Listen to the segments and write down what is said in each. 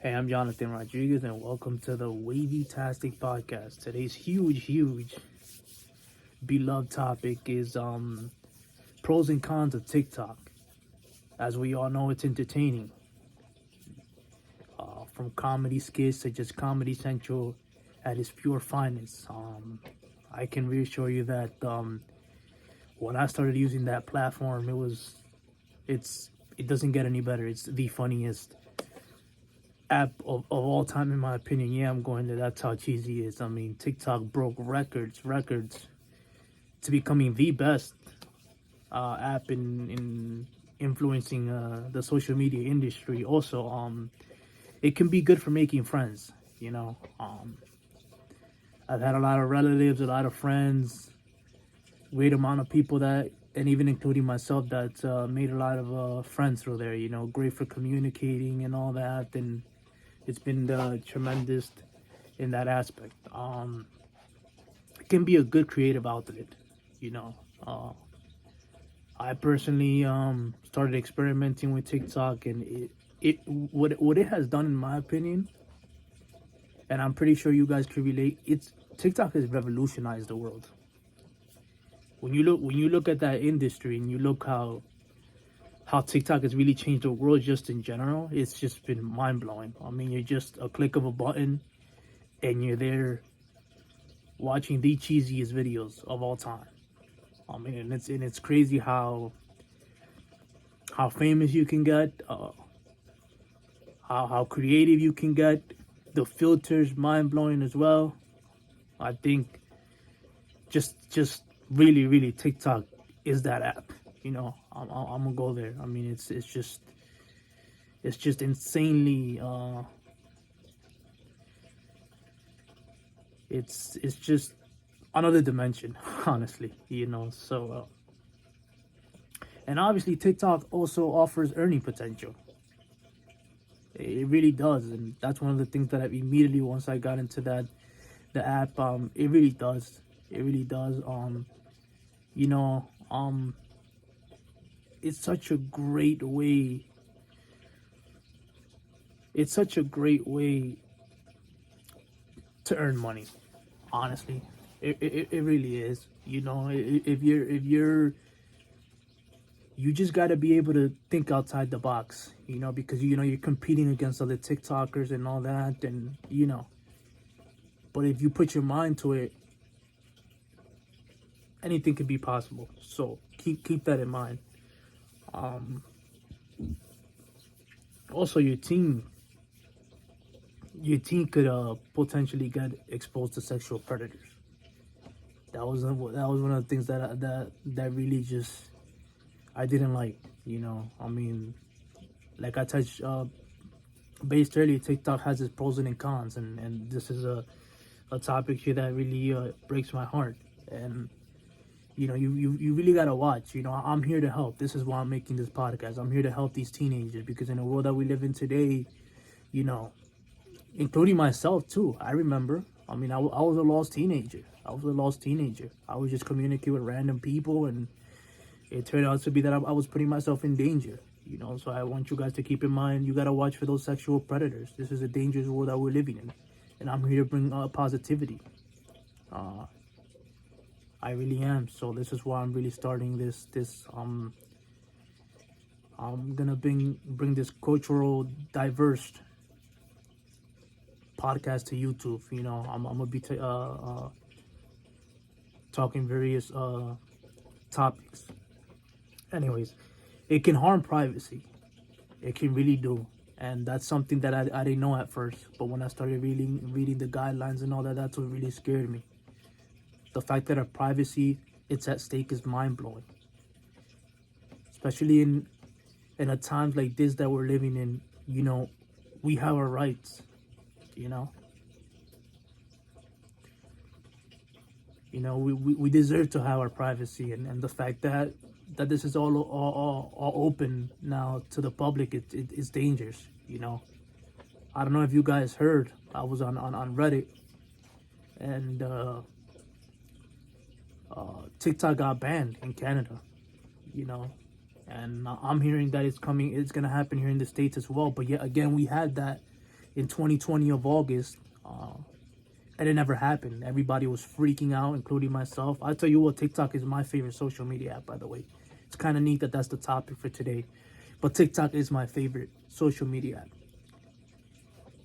Hey, I'm Jonathan Rodriguez, and welcome to the Wavy Tastic Podcast. Today's huge, beloved topic is pros and cons of TikTok. As we all know, it's entertaining. From comedy skits to just Comedy Central at its pure finest. I can reassure you that when I started using that platform, it doesn't get any better. It's the funniest app of all time, in my opinion. Yeah, I'm going to. That's how cheesy it is. I mean, TikTok broke records to becoming the best app in influencing the social media industry. Also, it can be good for making friends. You know, I've had a lot of relatives, a lot of friends, great amount of people that, and even including myself, that made a lot of friends through there. You know, great for communicating and all that, and it's been tremendous in that aspect. It can be a good creative outlet. You know, I personally started experimenting with TikTok, and what it has done, in my opinion, and I'm pretty sure you guys can relate. It's TikTok has revolutionized the world. When you look at that industry and you look how TikTok has really changed the world just in general, it's just been mind blowing. I mean, you're just a click of a button, and you're there watching the cheesiest videos of all time. I mean, and it's crazy how famous you can get, how creative you can get. The filters mind blowing as well. I think just really TikTok is that app. You know, I'm gonna go there. I mean, it's just insanely. It's just another dimension, honestly. You know, so and obviously TikTok also offers earning potential. It really does, and that's one of the things that I immediately, once I got into the app, it really does. It really does. You know, it's such a great way. It's such a great way to earn money. Honestly, it really is. You know, if you're you just got to be able to think outside the box. You know, because you're competing against other TikTokers and all that, and But if you put your mind to it, anything could be possible. So keep that in mind. Also, your team could potentially get exposed to sexual predators. That was one of the things that really just I didn't like. I mean, like I touched based earlier, TikTok has its pros and cons, and this is a topic here that really breaks my heart. And you really gotta watch. I'm here to help. This is why I'm making this podcast. I'm here to help these teenagers, because in the world that we live in today, you know, including myself too. I remember. I mean, I was a lost teenager. I was just communicating with random people, and it turned out to be that I was putting myself in danger. So I want you guys to keep in mind, you gotta watch for those sexual predators. This is a dangerous world that we're living in, and I'm here to bring positivity. I really am. So this is why I'm really starting this. I'm gonna bring this cultural diverse podcast to YouTube. I'm gonna be talking various topics. Anyways, it can harm privacy. It can really do, and that's something that I didn't know at first. But when I started reading the guidelines and all that, that's what really scared me. The fact that our privacy it's at stake is mind blowing, especially in a times like this that we're living in. We have our rights. You know, we deserve to have our privacy, and the fact that this is all open now to the public, it's dangerous. I don't know if you guys heard. I was on Reddit, and TikTok got banned in Canada. You know, and I'm hearing that it's gonna happen here in the States as well. But yet again, we had that in 2020 of August. And it never happened. Everybody was freaking out, including myself. I'll tell you what, TikTok is my favorite social media app, by the way. It's kind of neat that that's the topic for today. But TikTok is my favorite social media app.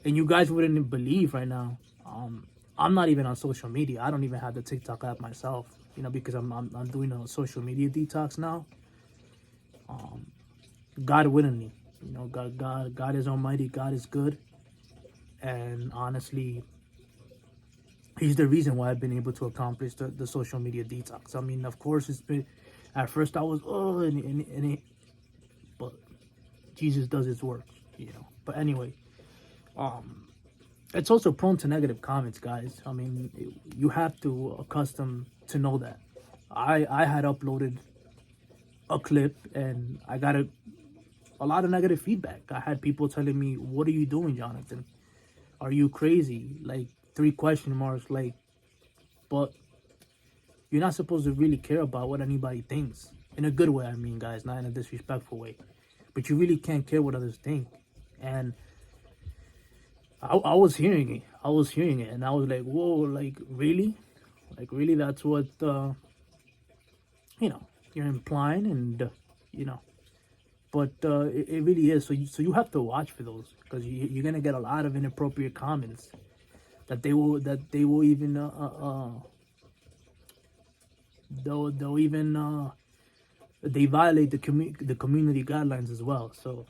And you guys wouldn't believe right now, I'm not even on social media. I don't even have the TikTok app myself, because I'm doing a social media detox now. God willingly, God is almighty, God is good. And honestly, he's the reason why I've been able to accomplish the social media detox. I mean, of course, it's been, at first I was, but Jesus does his work, But anyway, it's also prone to negative comments, guys. I mean, you have to accustom to know that. I had uploaded a clip and I got a lot of negative feedback. I had people telling me, "What are you doing, Jonathan? Are you crazy?" Like 3 question marks. Like, but you're not supposed to really care about what anybody thinks. In a good way, I mean, guys, not in a disrespectful way. But you really can't care what others think. And I was hearing it. And I was like, whoa, like, really? Like, really, that's what, you're implying, and, But it really is. So you have to watch for those, because you're going to get a lot of inappropriate comments that they will even, they violate the community guidelines as well. So,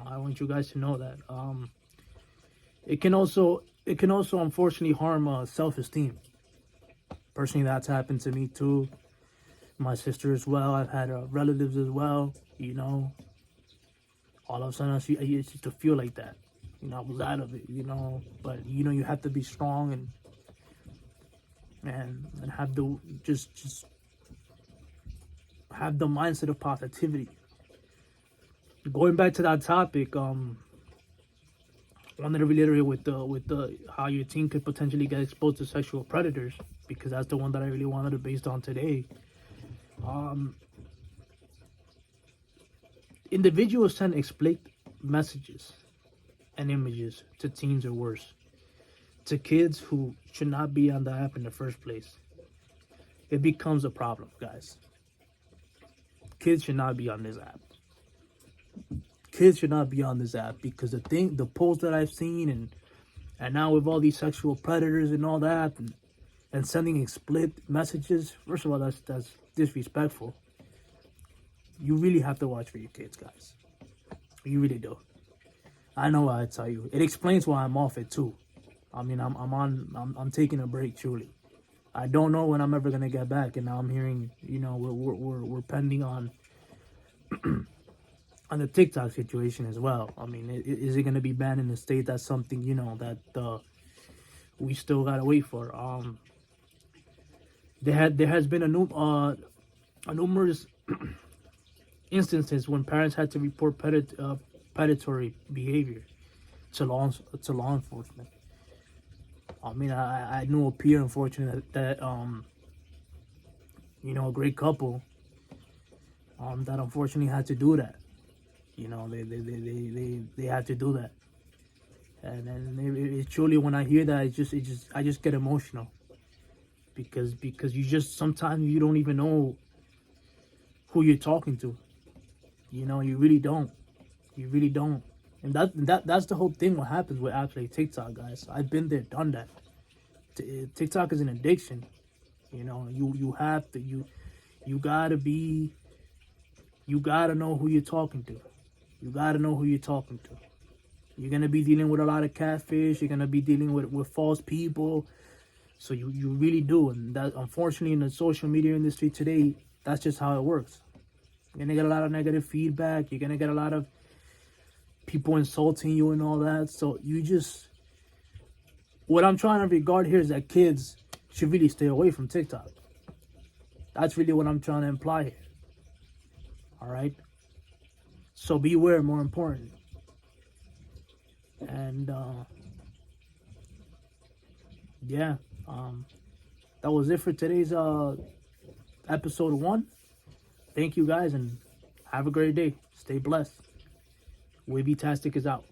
I want you guys to know that. It can also unfortunately harm self-esteem. Personally, that's happened to me too. My sister as well. I've had relatives as well. All of a sudden I used to feel like that. I was out of it. But you have to be strong and have the just have the mindset of positivity. Going back to that topic, I wanted to reiterate with the how your teen could potentially get exposed to sexual predators, because that's the one that I really wanted to base on today. Individuals send explicit messages and images to teens, or worse, to kids who should not be on the app in the first place. It becomes a problem, guys. Kids should not be on this app. Kids should not be on this app, because the posts that I've seen, and now with all these sexual predators and all that, and sending explicit messages, first of all, that's disrespectful. You really have to watch for your kids, guys. You really do. I know what I tell you. It explains why I'm off it too. I mean, I'm taking a break, truly. I don't know when I'm ever gonna get back, and now I'm hearing, we're pending on on the TikTok situation as well. I mean, is it gonna be banned in the state? That's something that we still gotta wait for. There has been a numerous instances when parents had to report predatory behavior to law enforcement. I mean, I knew a peer, unfortunately, that a great couple that unfortunately had to do that. They had to do that, and it truly, when I hear that, I just get emotional, because sometimes you don't even know who you're talking to. You really don't. And that's the whole thing. What happens with apps like TikTok, guys? I've been there, done that. TikTok is an addiction. You have to you gotta know who you're talking to. You gotta know who you're talking to. You're gonna be dealing with a lot of catfish. You're gonna be dealing with false people. So you really do, and that, unfortunately, in the social media industry today, that's just how it works. You're gonna get a lot of negative feedback. You're gonna get a lot of people insulting you and all that. So what I'm trying to regard here is that kids should really stay away from TikTok. That's really what I'm trying to imply here. All right. So beware, more important. And that was it for today's episode 1. Thank you guys, and have a great day. Stay blessed. Wavy-tastic is out.